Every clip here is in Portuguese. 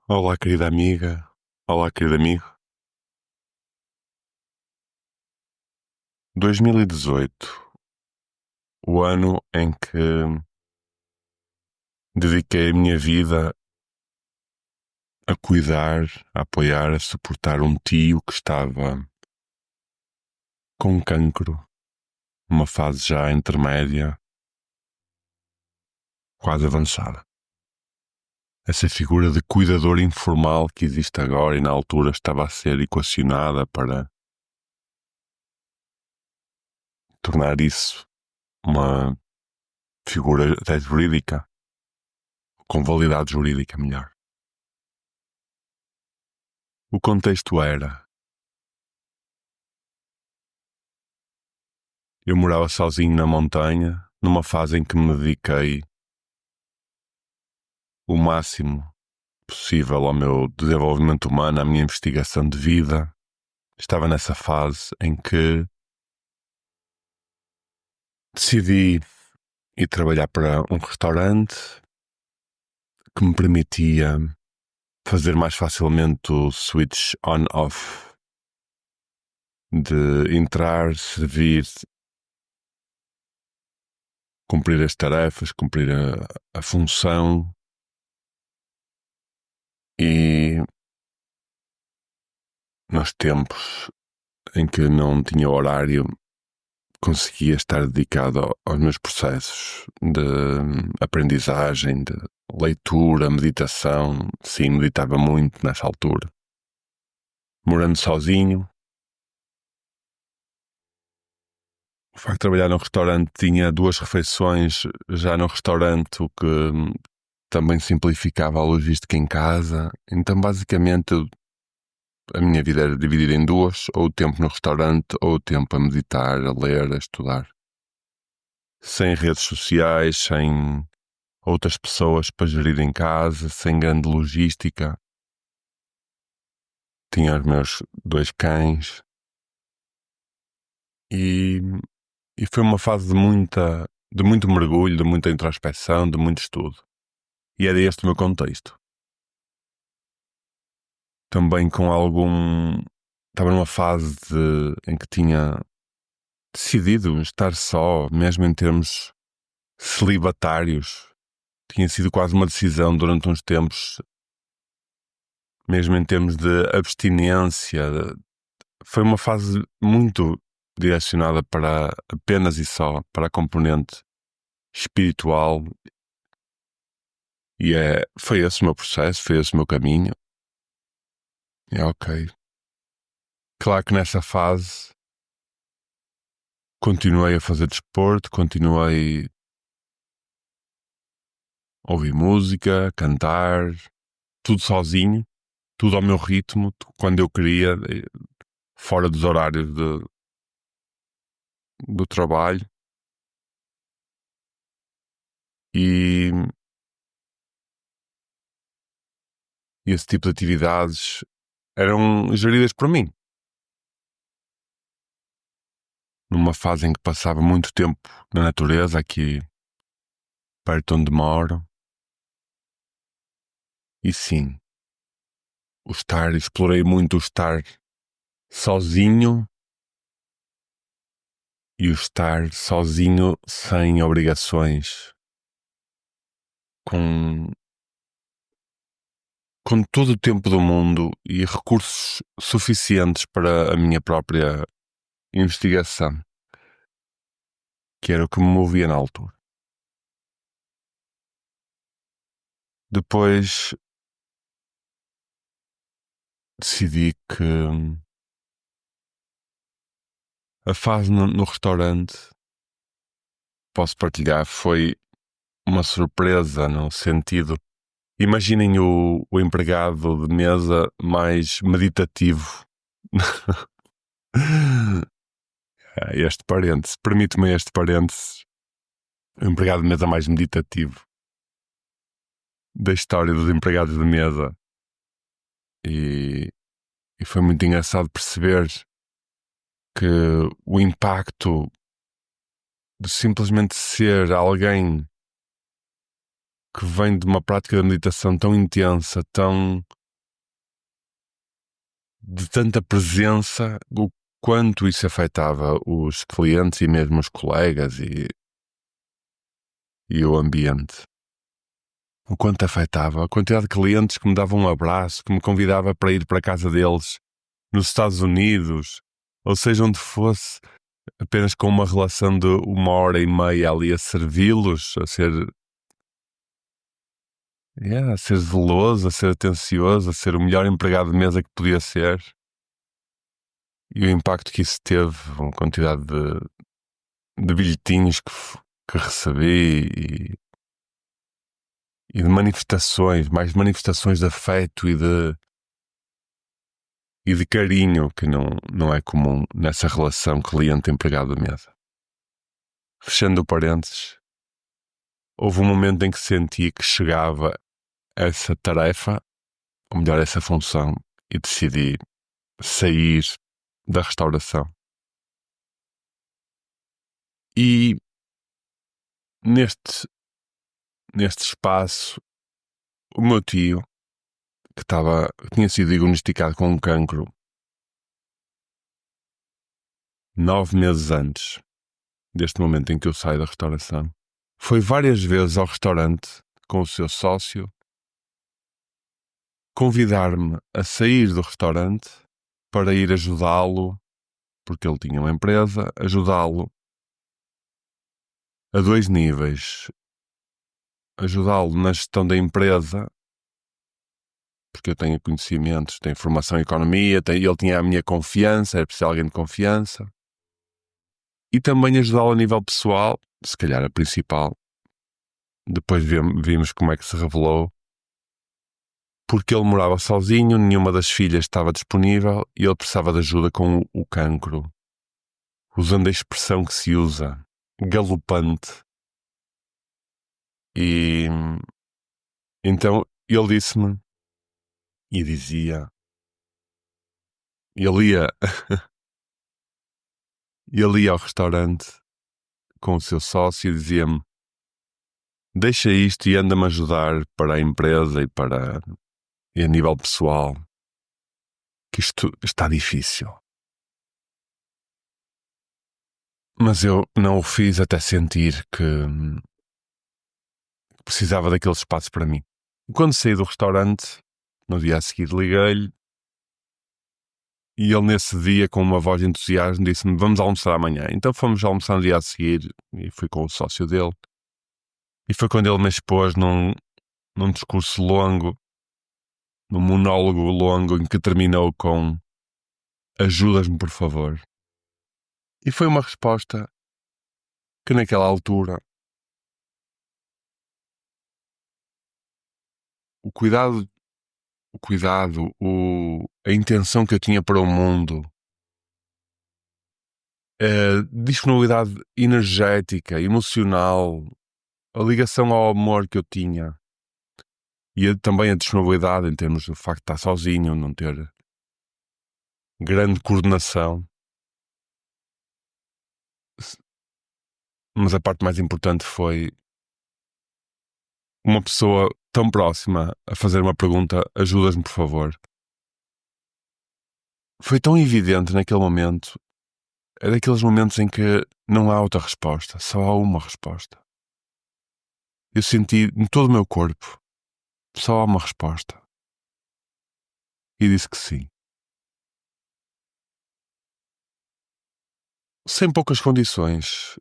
Olá, querida amiga. Olá, querido amigo. 2018, o ano em que dediquei a minha vida a cuidar, a apoiar, a suportar um tio que estava com cancro, numa fase já intermédia, quase avançada. Essa figura de cuidador informal que existe agora e na altura estava a ser equacionada para tornar isso uma figura até jurídica, com validade jurídica melhor. O contexto era: eu morava sozinho na montanha, numa fase em que me dediquei o máximo possível ao meu desenvolvimento humano, à minha investigação de vida. Estava nessa fase em que decidi ir trabalhar para um restaurante que me permitia fazer mais facilmente o switch on-off, de entrar, servir, cumprir as tarefas, cumprir a função. E nos tempos em que não tinha horário, conseguia estar dedicado aos meus processos de aprendizagem, de leitura, meditação. Sim, meditava muito nessa altura. Morando sozinho, o facto de trabalhar num restaurante, tinha 2 refeições já no restaurante, o que também simplificava a logística em casa. Então, basicamente, a minha vida era dividida em duas: ou o tempo no restaurante, ou o tempo a meditar, a ler, a estudar. Sem redes sociais, sem outras pessoas para gerir em casa, sem grande logística. Tinha os meus 2 cães e, e foi uma fase de muito mergulho, de muita introspecção, de muito estudo. E era este o meu contexto. Também com algum... Estava numa fase em que tinha decidido estar só, mesmo em termos celibatários. Tinha sido quase uma decisão durante uns tempos, mesmo em termos de abstinência. Foi uma fase muito direcionada para apenas e só para a componente espiritual. E foi esse o meu processo, foi esse o meu caminho. É ok. Claro que nessa fase continuei a fazer desporto, continuei a ouvir música, a cantar, tudo sozinho, tudo ao meu ritmo, quando eu queria, fora dos horários do trabalho. E esse tipo de atividades eram geridas por mim. Numa fase em que passava muito tempo na natureza, aqui perto onde moro. E sim, explorei muito o estar sozinho e o estar sozinho sem obrigações, com, com todo o tempo do mundo e recursos suficientes para a minha própria investigação, que era o que me movia na altura. Depois decidi que a fase no restaurante, posso partilhar, foi uma surpresa no sentido... Imaginem o empregado de mesa mais meditativo. Este parênteses, permite-me este parênteses. O empregado de mesa mais meditativo da história dos empregados de mesa. E foi muito engraçado perceber que o impacto de simplesmente ser alguém que vem de uma prática de meditação tão intensa, de tanta presença, o quanto isso afetava os clientes e mesmo os colegas e o ambiente. O quanto afetava a quantidade de clientes que me davam um abraço, que me convidava para ir para a casa deles nos Estados Unidos, ou seja, onde fosse, apenas com uma relação de 1h30 ali a servi-los, a ser zeloso, a ser atencioso, a ser o melhor empregado de mesa que podia ser. E o impacto que isso teve, uma quantidade de bilhetinhos que recebi e de manifestações, mais manifestações de afeto e de carinho que não é comum nessa relação cliente-empregado de mesa. Fechando o parênteses, houve um momento em que senti que chegava essa tarefa, ou melhor, essa função, e decidi sair da restauração. E neste espaço, o meu tio, que tinha sido diagnosticado com um cancro 9 meses antes deste momento em que eu saio da restauração, foi várias vezes ao restaurante com o seu sócio convidar-me a sair do restaurante para ir ajudá-lo, porque ele tinha uma empresa, ajudá-lo a 2 níveis. Ajudá-lo na gestão da empresa, porque eu tenho conhecimentos, tenho formação em economia, ele tinha a minha confiança, era preciso alguém de confiança. E também ajudá-lo a nível pessoal, se calhar a principal. Depois vimos como é que se revelou. Porque ele morava sozinho, nenhuma das filhas estava disponível e ele precisava de ajuda com o cancro. Usando a expressão que se usa, galopante. E então ele disse-me e dizia, ele ia ao restaurante com o seu sócio e dizia-me: deixa isto e anda-me a ajudar para a empresa e a nível pessoal, que isto está difícil. Mas eu não o fiz até sentir que precisava daquele espaço para mim. E quando saí do restaurante, no dia a seguir liguei-lhe e ele nesse dia, com uma voz de entusiasmo, disse-me: vamos almoçar amanhã. Então fomos almoçar no dia a seguir e fui com o sócio dele. E foi quando ele me expôs num discurso longo, num monólogo longo, em que terminou com: ajudas-me, por favor. E foi uma resposta que naquela altura a intenção que eu tinha para o mundo, a disponibilidade energética, emocional, a ligação ao amor que eu tinha e também a disponibilidade em termos do facto de estar sozinho, não ter grande coordenação. Mas a parte mais importante foi uma pessoa tão próxima a fazer uma pergunta: ajudas-me, por favor. Foi tão evidente naquele momento. É daqueles momentos em que não há outra resposta, só há uma resposta. Eu senti em todo o meu corpo, só há uma resposta. E disse que sim. Sem poucas condições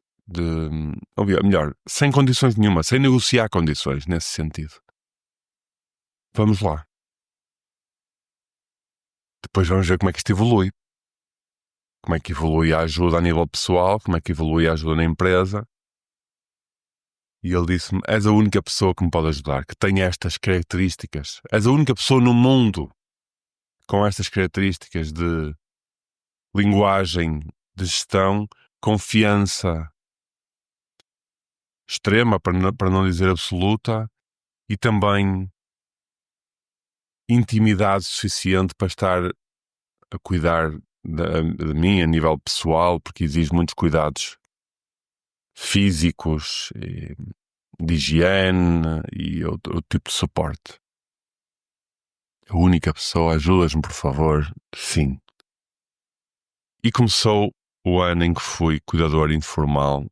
ou melhor, sem condições nenhuma, sem negociar condições nesse sentido. Vamos lá. Depois vamos ver como é que isto evolui. Como é que evolui a ajuda a nível pessoal, como é que evolui a ajuda na empresa. E ele disse-me: és a única pessoa que me pode ajudar, que tem estas características. És a única pessoa no mundo com estas características de linguagem, de gestão, confiança extrema, para não dizer absoluta, e também intimidade suficiente para estar a cuidar de mim a nível pessoal, porque exige muitos cuidados físicos de higiene e outro tipo de suporte. A única pessoa, ajudas-me por favor? Sim. E começou o ano em que fui cuidador informal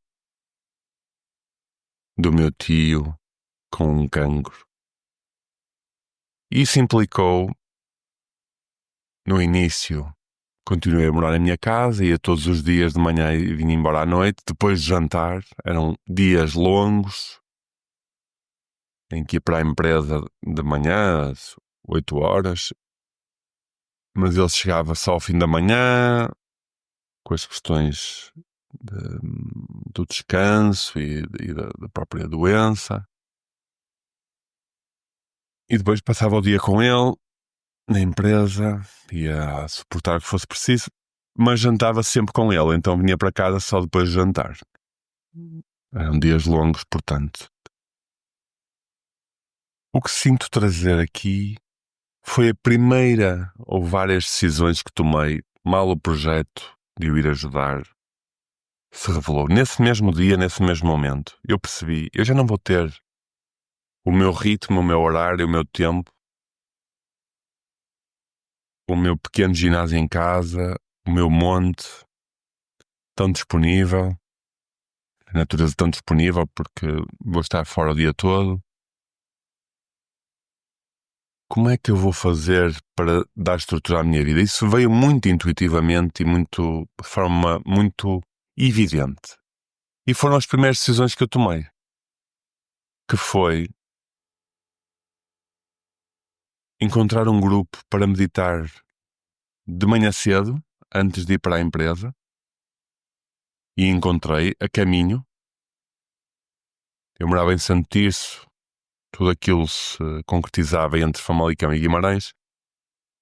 do meu tio com um cancro. Isso implicou, no início, continuei a morar na minha casa, ia todos os dias de manhã e vinha embora à noite. Depois de jantar, eram dias longos, em que ia para a empresa de manhã, às 8 horas, mas ele chegava só ao fim da manhã, com as questões do descanso e da própria doença. E depois passava o dia com ele, na empresa, ia suportar o que fosse preciso, mas jantava sempre com ele, então vinha para casa só depois de jantar. Eram dias longos, portanto. O que sinto trazer aqui foi a primeira ou várias decisões que tomei, mal o projeto de o ir ajudar se revelou. Nesse mesmo dia, nesse mesmo momento, eu percebi, eu já não vou ter o meu ritmo, o meu horário, o meu tempo, o meu pequeno ginásio em casa, o meu monte tão disponível, a natureza tão disponível porque vou estar fora o dia todo. Como é que eu vou fazer para dar estrutura à minha vida? Isso veio muito intuitivamente e de forma muito evidente. E foram as primeiras decisões que eu tomei, que foi encontrar um grupo para meditar de manhã cedo, antes de ir para a empresa, e encontrei a caminho. Eu morava em Santo Tirso, tudo aquilo se concretizava entre Famalicão e Guimarães,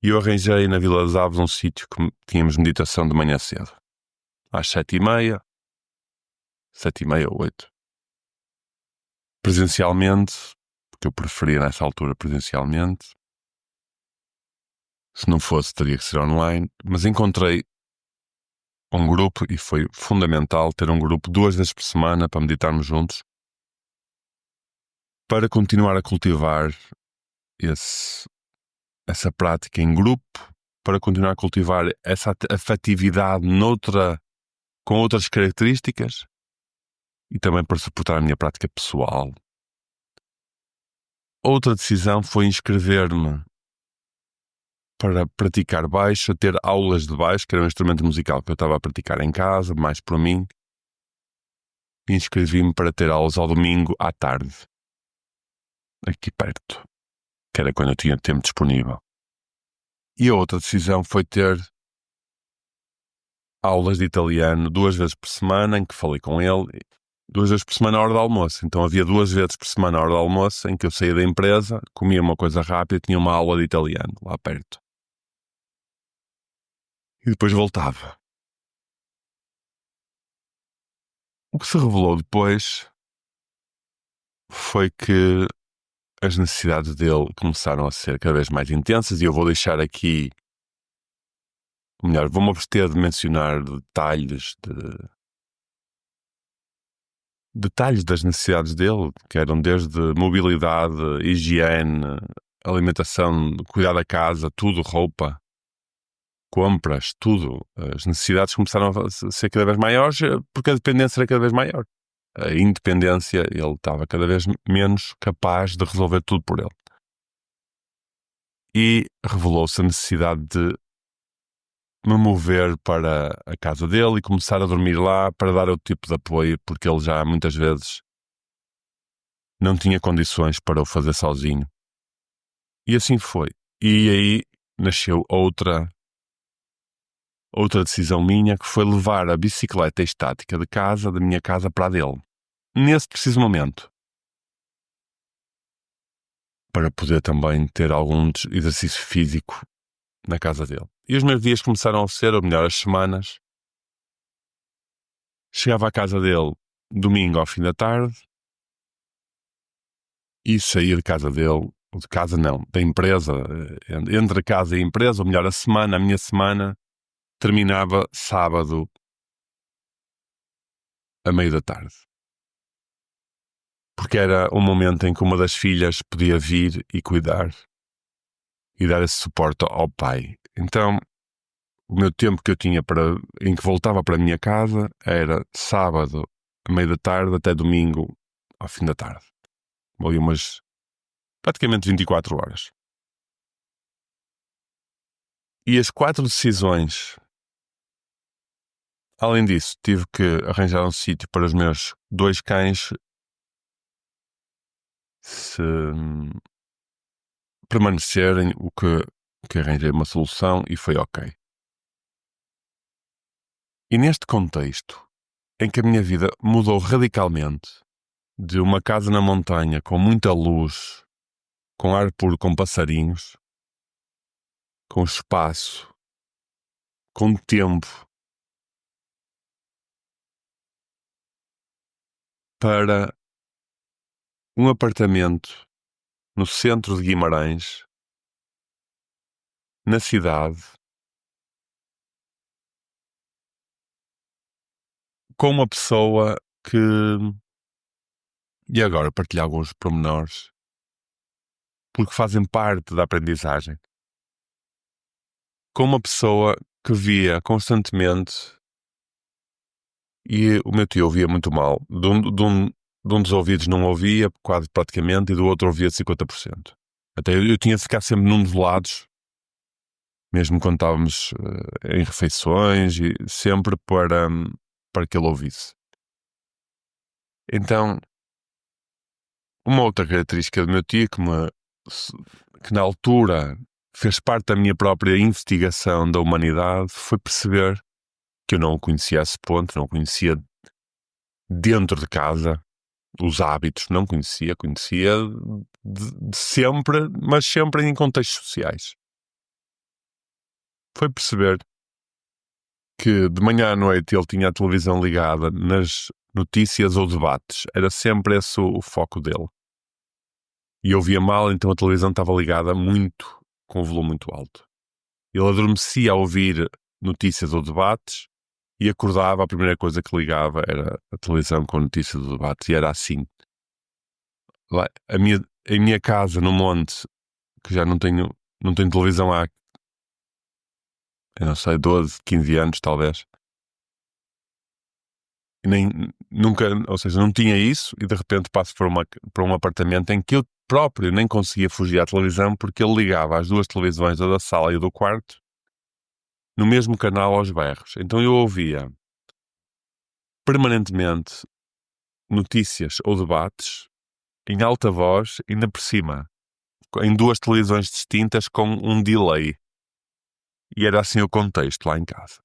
e eu arranjei na Vila das Aves um sítio que tínhamos meditação de manhã cedo, às 7h30, 7h30 ou 8. Presencialmente, porque eu preferia nessa altura presencialmente. Se não fosse, teria que ser online, mas encontrei um grupo e foi fundamental ter um grupo 2 vezes por semana para meditarmos juntos, para continuar a cultivar essa prática em grupo, para continuar a cultivar essa afetividade com outras características e também para suportar a minha prática pessoal. Outra decisão foi inscrever-me para praticar baixo, ter aulas de baixo, que era um instrumento musical que eu estava a praticar em casa, mais por mim. Inscrevi-me para ter aulas ao domingo à tarde, aqui perto, que era quando eu tinha tempo disponível. E a outra decisão foi ter aulas de italiano 2 vezes por semana, em que falei com ele, 2 vezes por semana à hora do almoço. Então havia 2 vezes por semana à hora do almoço, em que eu saía da empresa, comia uma coisa rápida e tinha uma aula de italiano lá perto. E depois voltava. O que se revelou depois foi que as necessidades dele começaram a ser cada vez mais intensas, e eu vou deixar aqui, ou melhor, vou-me abster de mencionar detalhes das necessidades dele, que eram desde mobilidade, higiene, alimentação, cuidar da casa, tudo, roupa, compras, tudo. As necessidades começaram a ser cada vez maiores porque a dependência era cada vez maior. A independência, ele estava cada vez menos capaz de resolver tudo por ele. E revelou-se a necessidade de me mover para a casa dele e começar a dormir lá para dar outro tipo de apoio, porque ele já muitas vezes não tinha condições para o fazer sozinho. E assim foi. E aí nasceu outra decisão minha, que foi levar a bicicleta estática da minha casa para a dele. Nesse preciso momento. Para poder também ter algum exercício físico na casa dele. E os meus dias começaram a ser, ou melhor, as semanas. Chegava à casa dele domingo ao fim da tarde e saía de casa dele, ou de casa não, da empresa, entre a casa e a empresa, ou melhor, a minha semana, terminava sábado a meio da tarde. porque era um momento em que uma das filhas podia vir e cuidar e dar esse suporte ao pai. Então, o meu tempo que eu tinha em que voltava para a minha casa era sábado, à meia da tarde, até domingo, ao fim da tarde. Ali umas praticamente 24 horas. E as 4 decisões. Além disso, tive que arranjar um sítio para os meus 2 cães se permanecerem, o que arranjei uma solução e foi ok. E neste contexto, em que a minha vida mudou radicalmente, de uma casa na montanha com muita luz, com ar puro, com passarinhos, com espaço, com tempo, para um apartamento no centro de Guimarães, na cidade, com uma pessoa que... E agora partilhar alguns pormenores, porque fazem parte da aprendizagem. Com uma pessoa que via constantemente, e o meu tio ouvia muito mal, de um dos ouvidos não ouvia, quase praticamente, e do outro ouvia 50%. Até eu tinha de ficar sempre num dos lados, mesmo quando estávamos em refeições, e sempre para que ele ouvisse. Então, uma outra característica do meu tio que na altura fez parte da minha própria investigação da humanidade foi perceber que eu não o conhecia a esse ponto, não o conhecia dentro de casa, os hábitos, não conhecia de sempre, mas sempre em contextos sociais. Foi perceber que de manhã à noite ele tinha a televisão ligada nas notícias ou debates, era sempre esse o foco dele. E eu via mal, então a televisão estava ligada muito, com um volume muito alto. Ele adormecia a ouvir notícias ou debates e acordava, a primeira coisa que ligava era a televisão com notícias ou debates, e era assim. Lá, a minha casa no monte, que já não tenho televisão há, eu não sei, 12, 15 anos talvez. E nunca, ou seja, não tinha isso, e de repente passo para um apartamento em que eu próprio nem conseguia fugir à televisão, porque ele ligava as 2 televisões, a da sala e a do quarto, no mesmo canal aos berros. Então eu ouvia permanentemente notícias ou debates em alta voz, ainda por cima, em 2 televisões distintas com um delay. E era assim o contexto lá em casa.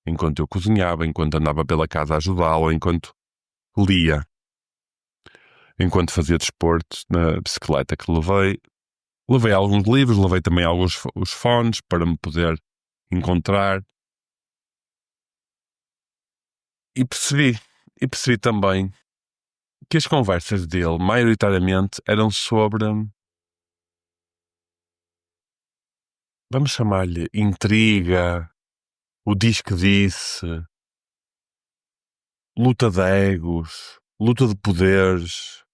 Enquanto eu cozinhava, enquanto andava pela casa a ajudá-lo, enquanto lia, enquanto fazia desporto na bicicleta que levei. Levei alguns livros, levei também alguns os fones para me poder encontrar. E percebi também que as conversas dele, maioritariamente, eram sobre, vamos chamar-lhe, intriga, o diz que disse, luta de egos, luta de poderes.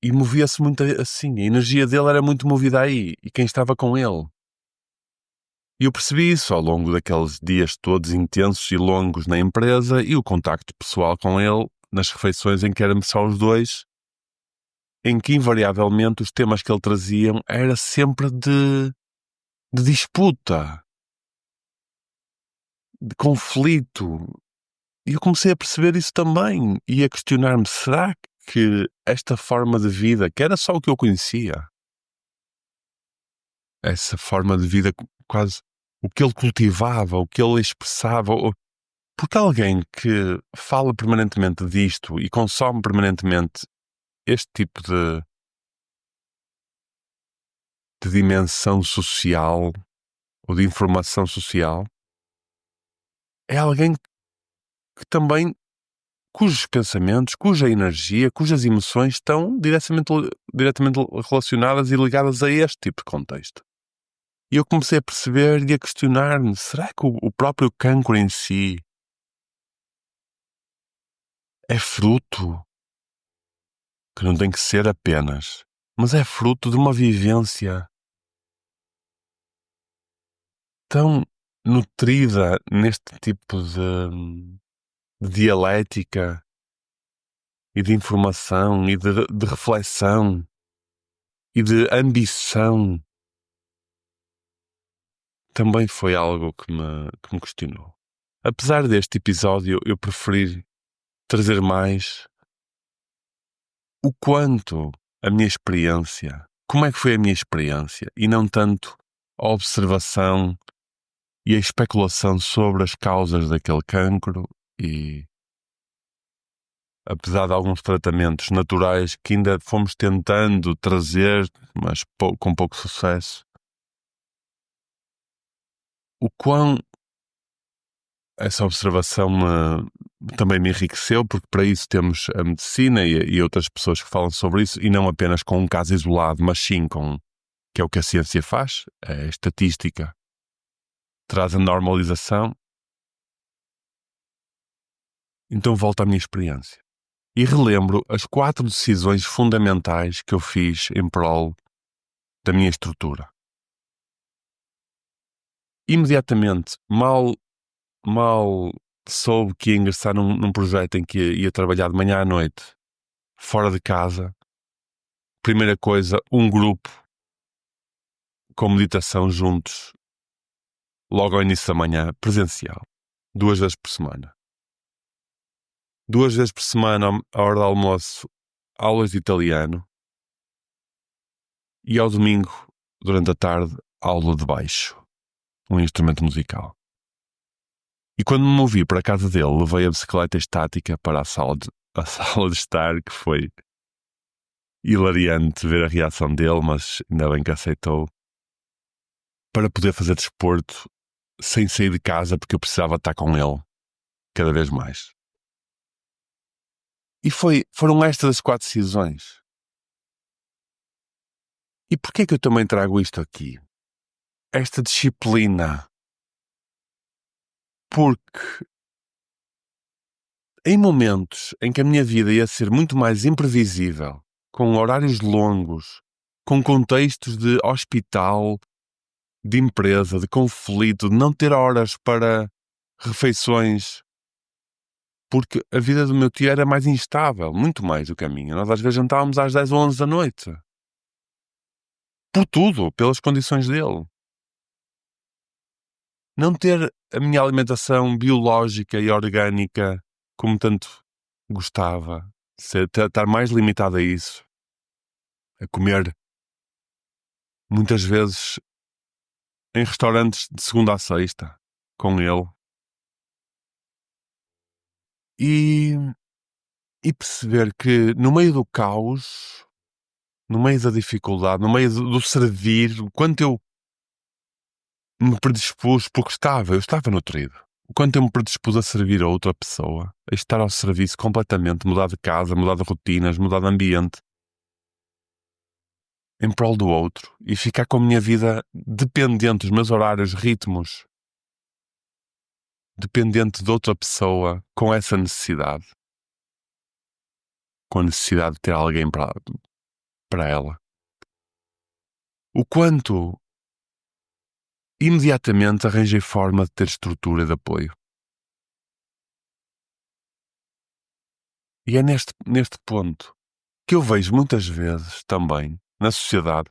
E movia-se muito assim. A energia dele era muito movida aí. E quem estava com ele. E eu percebi isso ao longo daqueles dias todos intensos e longos na empresa, e o contacto pessoal com ele nas refeições em que éramos só os dois, em que invariavelmente os temas que ele trazia era sempre de disputa, de conflito. E eu comecei a perceber isso também e a questionar-me, será que esta forma de vida, que era só o que eu conhecia, essa forma de vida quase o que ele cultivava, o que ele expressava, porque alguém que fala permanentemente disto e consome permanentemente este tipo de dimensão social ou de informação social é alguém que também, cujos pensamentos, cuja energia, cujas emoções estão diretamente relacionadas e ligadas a este tipo de contexto. E eu comecei a perceber e a questionar-me, será que o próprio cancro em si é fruto que não tem que ser apenas, mas é fruto de uma vivência tão nutrida neste tipo de dialética e de informação e de reflexão e de ambição, também foi algo que me questionou. Apesar deste episódio, eu preferi trazer mais o quanto a minha experiência, como é que foi a minha experiência, e não tanto a observação e a especulação sobre as causas daquele cancro e, apesar de alguns tratamentos naturais que ainda fomos tentando trazer, mas com pouco sucesso, o quão essa observação também me enriqueceu, porque para isso temos a medicina e outras pessoas que falam sobre isso, e não apenas com um caso isolado, mas sim que é o que a ciência faz, a estatística traz a normalização. Então volto à minha experiência e relembro as 4 decisões fundamentais que eu fiz em prol da minha estrutura. Imediatamente, mal soube que ia ingressar num projeto em que ia trabalhar de manhã à noite, fora de casa, primeira coisa, um grupo com meditação juntos, logo ao início da manhã, presencial, 2 vezes por semana. 2 vezes por semana, à hora do almoço, aulas de italiano, e ao domingo, durante a tarde, aula de baixo, um instrumento musical. E quando me movi para a casa dele, levei a bicicleta estática para a sala de estar, que foi hilariante ver a reação dele, mas ainda bem que aceitou, para poder fazer desporto sem sair de casa, porque eu precisava estar com ele cada vez mais. E foram estas as 4 decisões. E porquê que eu também trago isto aqui? Esta disciplina. Porque em momentos em que a minha vida ia ser muito mais imprevisível, com horários longos, com contextos de hospital, de empresa, de conflito, de não ter horas para refeições, porque a vida do meu tio era mais instável, muito mais do que a minha. Nós às vezes jantávamos às 10 ou 11 da noite. Por tudo, pelas condições dele. Não ter a minha alimentação biológica e orgânica como tanto gostava, estar mais limitado a isso, a comer muitas vezes em restaurantes de segunda a sexta, com ele. E perceber que no meio do caos, no meio da dificuldade, no meio do servir, o quanto eu me predispus, porque eu estava nutrido. O quanto eu me predispus a servir a outra pessoa, a estar ao serviço completamente, mudar de casa, mudar de rotinas, mudar de ambiente, em prol do outro, e ficar com a minha vida dependente, os meus horários, ritmos, dependente de outra pessoa, com essa necessidade. Com a necessidade de ter alguém para ela. O quanto imediatamente arranjei forma de ter estrutura de apoio. E é neste ponto que eu vejo muitas vezes também na sociedade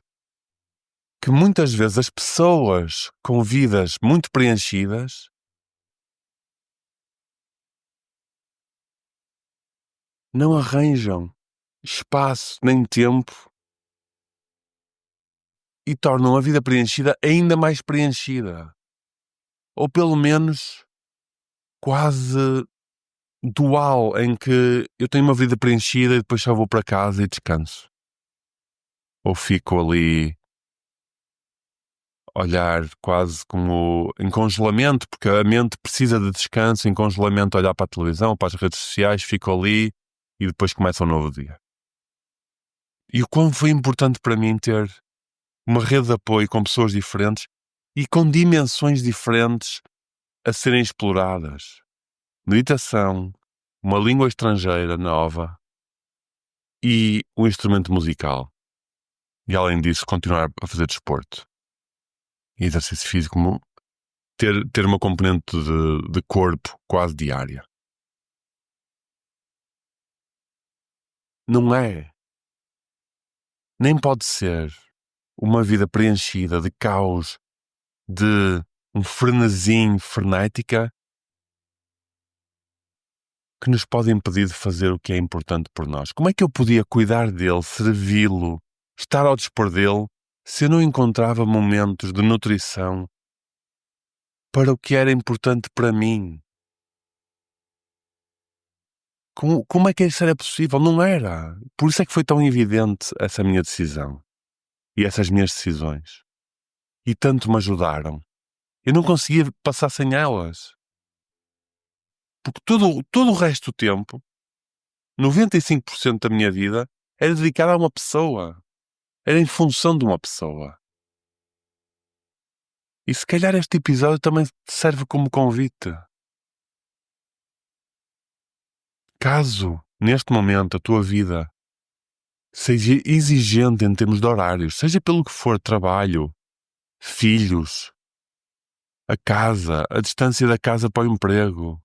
que muitas vezes as pessoas com vidas muito preenchidas não arranjam espaço nem tempo e tornam a vida preenchida ainda mais preenchida. Ou pelo menos quase dual, em que eu tenho uma vida preenchida e depois só vou para casa e descanso. Ou fico ali a olhar quase como em congelamento, porque a mente precisa de descanso, em congelamento, olhar para a televisão, para as redes sociais, fico ali e depois começa um novo dia. E o quão foi importante para mim ter uma rede de apoio com pessoas diferentes e com dimensões diferentes a serem exploradas. Meditação, uma língua estrangeira nova, e um instrumento musical. E além disso, continuar a fazer desporto. E exercício físico, ter uma componente de corpo quase diária. Não é, nem pode ser uma vida preenchida de caos, de um frenesim frenética que nos pode impedir de fazer o que é importante por nós. Como é que eu podia cuidar dele, servi-lo, estar ao dispor dele, se eu não encontrava momentos de nutrição para o que era importante para mim? Como é que isso era possível? Não era. Por isso é que foi tão evidente essa minha decisão e essas minhas decisões. E tanto me ajudaram. Eu não conseguia passar sem elas. Porque todo o resto do tempo, 95% da minha vida, era dedicado a uma pessoa. Era em função de uma pessoa. E se calhar este episódio também serve como convite. Caso, neste momento, a tua vida seja exigente em termos de horários, seja pelo que for, trabalho, filhos, a casa, a distância da casa para o emprego,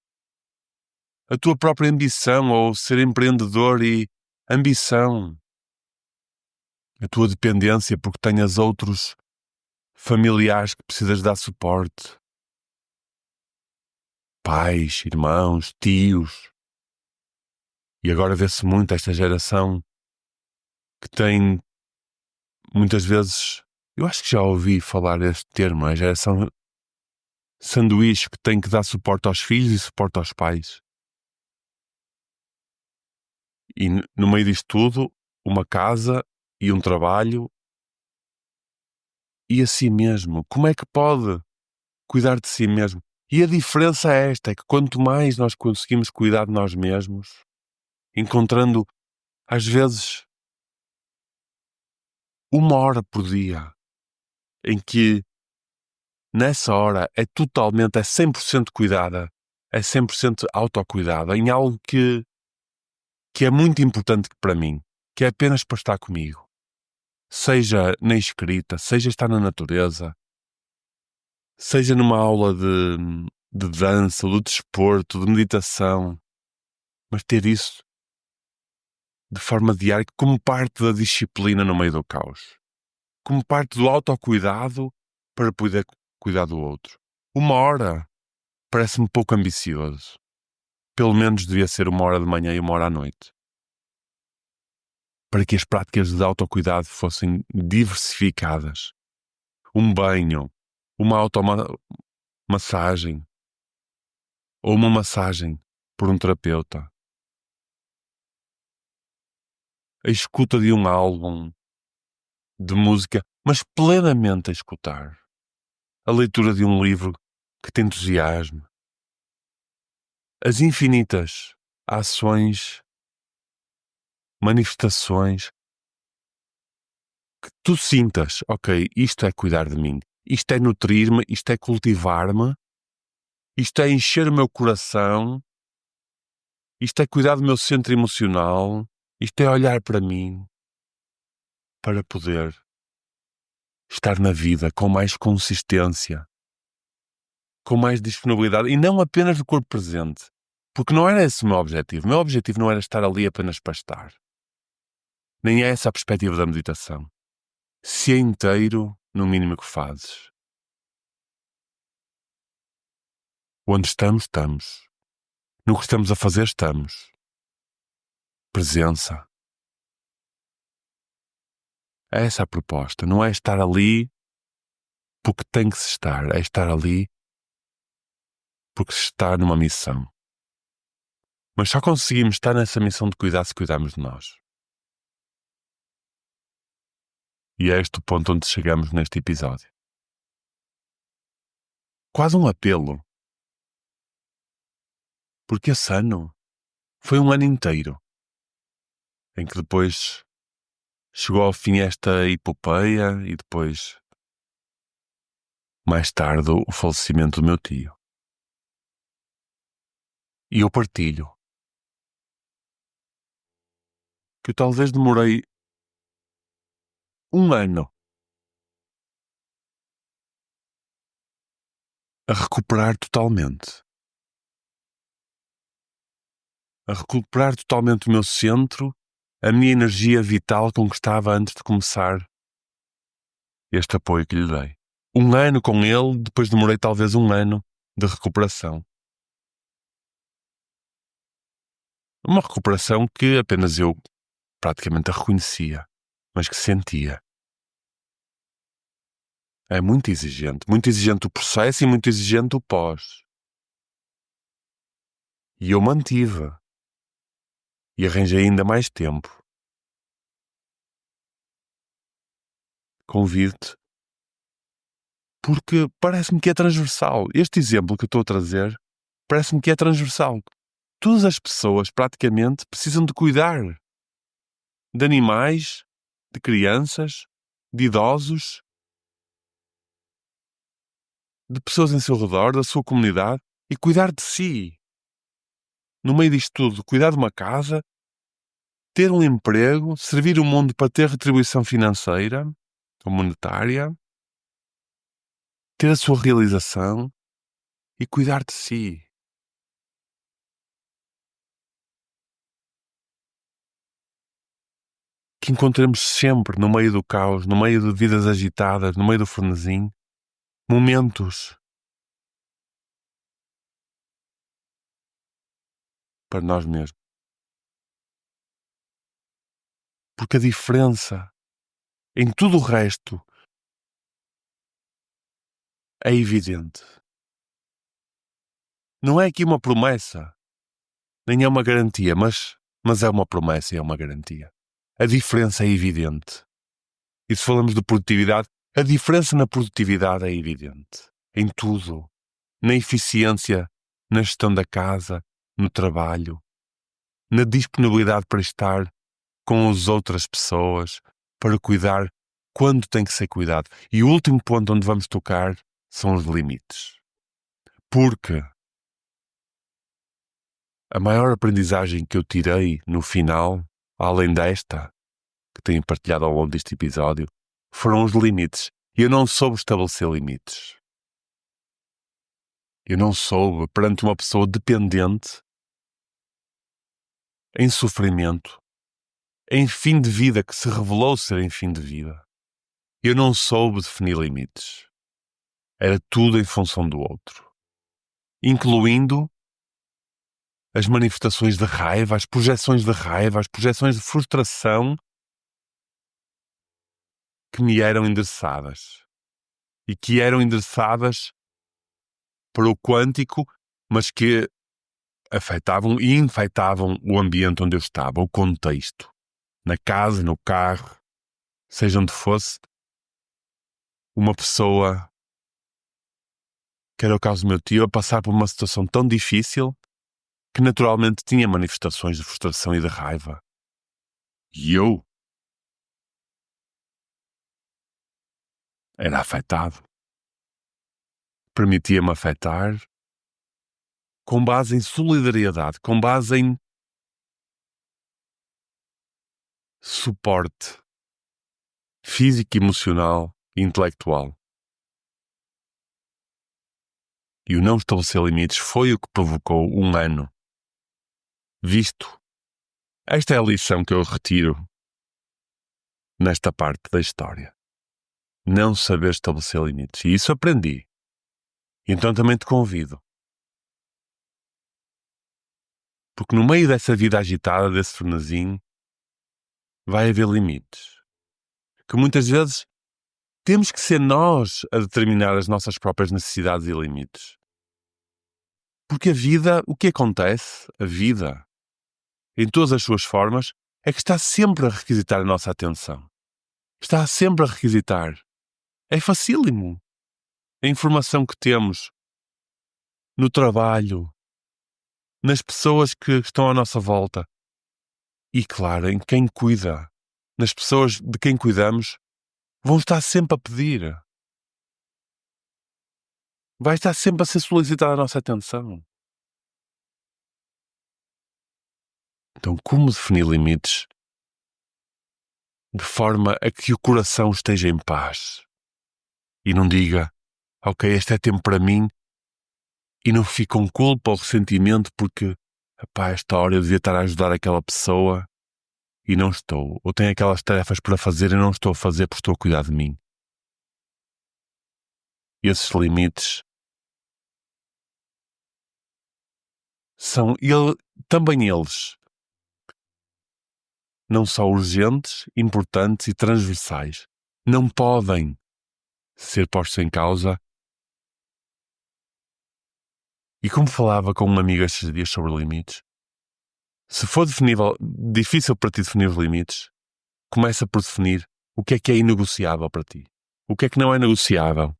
a tua própria ambição ou ser empreendedor e ambição, a tua dependência porque tenhas outros familiares que precisas dar suporte, pais, irmãos, tios. E agora vê-se muito esta geração que tem, muitas vezes, eu acho que já ouvi falar este termo, a geração sanduíche, que tem que dar suporte aos filhos e suporte aos pais. E no meio disto tudo, uma casa e um trabalho e a si mesmo. Como é que pode cuidar de si mesmo? E a diferença é esta, é que quanto mais nós conseguimos cuidar de nós mesmos, encontrando, às vezes, 1 hora por dia, em que nessa hora é 100% cuidada, é 100% autocuidada, em algo que é muito importante para mim, que é apenas para estar comigo. Seja na escrita, seja estar na natureza, seja numa aula de dança, ou de desporto, de meditação, mas ter isso de forma diária como parte da disciplina no meio do caos. Como parte do autocuidado para poder cuidar do outro. 1 hora parece-me pouco ambicioso. Pelo menos devia ser 1 hora de manhã e 1 hora à noite. Para que as práticas de autocuidado fossem diversificadas. Um banho, uma automassagem ou uma massagem por um terapeuta. A escuta de um álbum de música, mas plenamente a escutar. A leitura de um livro que te entusiasme. As infinitas ações, manifestações que tu sintas, ok, isto é cuidar de mim, isto é nutrir-me, isto é cultivar-me, isto é encher o meu coração, isto é cuidar do meu centro emocional, isto é olhar para mim para poder estar na vida com mais consistência, com mais disponibilidade e não apenas do corpo presente. Porque não era esse o meu objetivo. O meu objetivo não era estar ali apenas para estar. Nem é essa a perspectiva da meditação. Se é inteiro, no mínimo que fazes. Onde estamos, estamos. No que estamos a fazer, estamos. Presença. É essa a proposta. Não é estar ali porque tem que se estar. É estar ali porque se está numa missão. Mas só conseguimos estar nessa missão de cuidar se cuidarmos de nós. E é este o ponto onde chegamos neste episódio. Quase um apelo. Porque esse ano foi um ano inteiro em que depois chegou ao fim esta epopeia e depois, mais tarde, o falecimento do meu tio. E eu partilho. que eu talvez demorei 1 ano a recuperar totalmente. A recuperar totalmente o meu centro, a minha energia vital com que estava antes de começar este apoio que lhe dei. 1 ano com ele, depois demorei talvez 1 ano de recuperação. Uma recuperação que apenas eu praticamente a reconhecia, mas que sentia. É muito exigente o processo e muito exigente o pós. E eu mantive. E arranjei ainda mais tempo. Convido-te, porque parece-me que é transversal. Este exemplo que eu estou a trazer parece-me que é transversal. Todas as pessoas, praticamente, precisam de cuidar de animais, de crianças, de idosos, de pessoas em seu redor, da sua comunidade, e cuidar de si. No meio disto tudo, cuidar de uma casa, ter um emprego, servir o mundo para ter retribuição financeira ou monetária, ter a sua realização e cuidar de si. Que encontremos sempre, no meio do caos, no meio de vidas agitadas, no meio do frenesim, momentos para nós mesmos. Porque a diferença em tudo o resto é evidente. Não é aqui uma promessa, nem é uma garantia, mas é uma promessa e é uma garantia. A diferença é evidente. E se falamos de produtividade, a diferença na produtividade é evidente. Em tudo. Na eficiência, na gestão da casa, no trabalho, na disponibilidade para estar com as outras pessoas, para cuidar quando tem que ser cuidado. E o último ponto onde vamos tocar são os limites. Porque a maior aprendizagem que eu tirei no final, além desta, que tenho partilhado ao longo deste episódio, foram os limites. E eu não soube estabelecer limites. Eu não soube, perante uma pessoa dependente, em sofrimento, em fim de vida, que se revelou ser em fim de vida. Eu não soube definir limites. Era tudo em função do outro. Incluindo as manifestações de raiva, as projeções de raiva, as projeções de frustração que me eram endereçadas. E que eram endereçadas para o quântico, mas que afetavam e infectavam o ambiente onde eu estava, o contexto. Na casa, no carro, seja onde fosse, uma pessoa, que era o caso do meu tio, a passar por uma situação tão difícil que naturalmente tinha manifestações de frustração e de raiva. E eu era afetado. Permitia-me afetar com base em solidariedade, com base em suporte físico, emocional e intelectual. E o não estabelecer limites foi o que provocou 1 ano. Visto, esta é a lição que eu retiro nesta parte da história. Não saber estabelecer limites. E isso aprendi. Então também te convido. Porque no meio dessa vida agitada, desse frenesim, vai haver limites. Que muitas vezes temos que ser nós a determinar as nossas próprias necessidades e limites. Porque a vida, o que acontece, a vida, em todas as suas formas, é que está sempre a requisitar a nossa atenção. Está sempre a requisitar. É facílimo. A informação que temos no trabalho, nas pessoas que estão à nossa volta e, claro, em quem cuida, nas pessoas de quem cuidamos, vão estar sempre a pedir. Vai estar sempre a ser solicitada a nossa atenção. Então, como definir limites de forma a que o coração esteja em paz e não diga, ok, este é tempo para mim, e não fique com culpa ou ressentimento porque, epá, esta hora eu devia estar a ajudar aquela pessoa e não estou, ou tenho aquelas tarefas para fazer e não estou a fazer porque estou a cuidar de mim. Esses limites são também eles não só urgentes, importantes e transversais. Não podem ser postos em causa. E como falava com uma amiga estes dias sobre limites, se for difícil para ti definir os limites, começa por definir o que é inegociável para ti. O que é que não é negociável?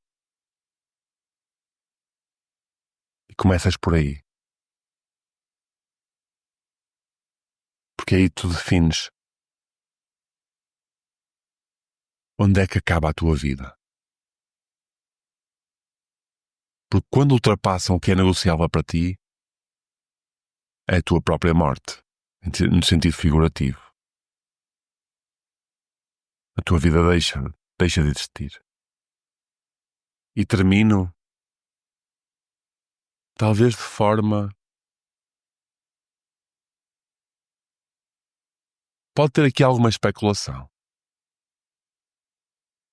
E começas por aí. Porque aí tu defines onde é que acaba a tua vida. Porque quando ultrapassam o que é negociável para ti, é a tua própria morte, no sentido figurativo. A tua vida deixa de existir. E termino, talvez de forma... Pode ter aqui alguma especulação.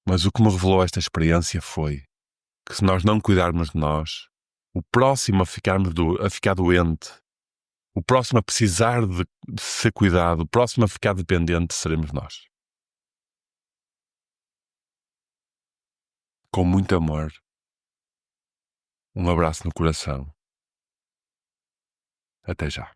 Mas o que me revelou esta experiência foi que se nós não cuidarmos de nós, o próximo a ficar doente, o próximo a precisar de ser cuidado, o próximo a ficar dependente, seremos nós. Com muito amor, um abraço no coração. Até já.